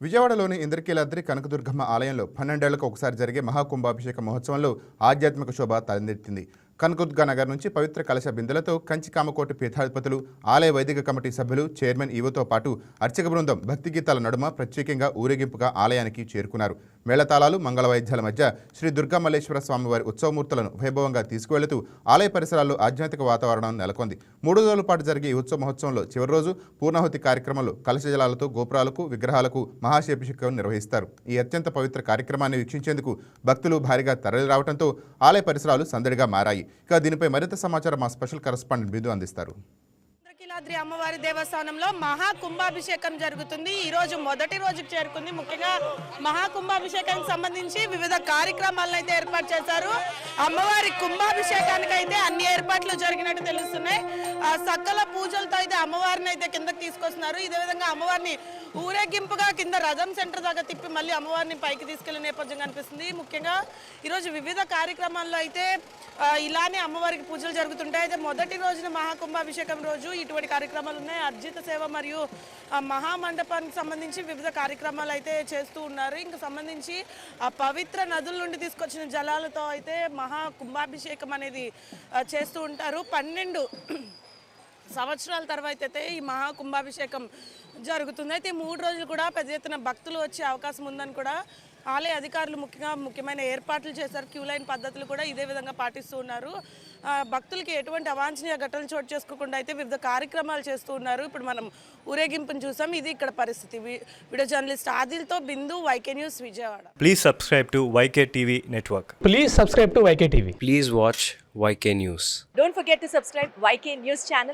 విజయవాడలోని ఇంద్రకీలాద్రి కనకదుర్గమ్మ ఆలయంలో 12 ఏళ్లకు ఒకసారి జరిగే మహాకుంభాభిషేక మహోత్సవంలో ఆధ్యాత్మిక శోభ తలెత్తింది. కనకదుర్గ నగర్ నుంచి పవిత్ర కలశ బిందెలతో కంచి కామకోటి పీఠాధిపతులు, ఆలయ వైదిక కమిటీ సభ్యులు, చైర్మన్ ఈవోతో పాటు అర్చక బృందం భక్తి గీతాల నడుమ ప్రత్యేకంగా ఊరేగింపుగా ఆలయానికి చేరుకున్నారు. మేళతాళాలు, మంగళవాయిద్యాల మధ్య శ్రీ దుర్గా మల్లేశ్వర స్వామివారి ఉత్సవమూర్తులను వైభవంగా తీసుకువెళుతూ ఆలయ పరిసరాల్లో ఆధ్యాత్మిక వాతావరణం నెలకొంది. 3 రోజుల పాటు జరిగే ఈ ఉత్సవ మహోత్సవంలో చివరి రోజు పూర్ణాహుతి కార్యక్రమంలో కలశ జలాలతో గోపురాలకు, విగ్రహాలకు మహాశేభిషేకం నిర్వహిస్తారు. ఈ అత్యంత పవిత్ర కార్యక్రమాన్ని వీక్షించేందుకు భక్తులు భారీగా తరలి రావడంతో ఆలయ పరిసరాలు సందడిగా మారాయి. ఇక దీనిపై మరింత సమాచారం మా స్పెషల్ కరెస్పాండెంట్ బిందు అందిస్తారు. ఇంద్రకీలాద్రి అమ్మవారి దేవస్థానంలో మహాకుంభాభిషేకం జరుగుతుంది. ఈ రోజు మొదటి రోజుకు చేరుకుంది. ముఖ్యంగా మహాకుంభాభిషేకానికి సంబంధించి వివిధ కార్యక్రమాలను అయితే ఏర్పాటు చేశారు. అమ్మవారి కుంభాభిషేకానికి అయితే అన్ని ఏర్పాట్లు జరిగినట్టు తెలుస్తున్నాయి. సకల పూజలతో అయితే అమ్మవారిని అయితే కిందకి తీసుకొస్తున్నారు. ఇదే విధంగా అమ్మవారిని ఊరేగింపుగా కింద రథం సెంటర్ దాకా తిప్పి మళ్ళీ అమ్మవారిని పైకి తీసుకెళ్లే నేపథ్యం కనిపిస్తుంది. ముఖ్యంగా ఈరోజు వివిధ కార్యక్రమాల్లో అయితే ఇలానే అమ్మవారికి పూజలు జరుగుతుంటాయి. అయితే మొదటి రోజున మహాకుంభాభిషేకం రోజు ఇటువంటి కార్యక్రమాలు ఉన్నాయి. అర్జిత సేవ మరియు మహామండపానికి సంబంధించి వివిధ కార్యక్రమాలు అయితే చేస్తూ ఉన్నారు. ఇంకా సంబంధించి ఆ పవిత్ర నదుల నుండి తీసుకొచ్చిన జలాలతో అయితే మహాకుంభాభిషేకం అనేది చేస్తూ ఉంటారు. 12 సంవత్సరాల తర్వాత అయితే ఈ మహాకుంభాభిషేకం జరుగుతుంది. అయితే ఈ 3 రోజులు కూడా పెద్ద ఎత్తున భక్తులు వచ్చే అవకాశం ఉందని కూడా ఆలయ అధికారులు ముఖ్యమైన ఏర్పాట్లు చేశారు. క్యూ లైన్ పద్ధతులు కూడా ఇదే విధంగా పాటిస్తూ ఉన్నారు. భక్తులకి ఎటువంటి అవాంఛనీయ ఘటనలు చోటు చేసుకోకుండా అయితే వివిధ కార్యక్రమాలు చేస్తూ ఉన్నారు. ఇప్పుడు మనం ఊరేగింపును చూసాం. ఇది ఇక్కడ పరిస్థితి. వీడియో జర్నలిస్ట్ ఆదిల్తో Bindu, YK news, Vijayawada. Please subscribe to YK TV network. Please subscribe to YK TV. Please watch YK News. Don't forget to subscribe YK News channel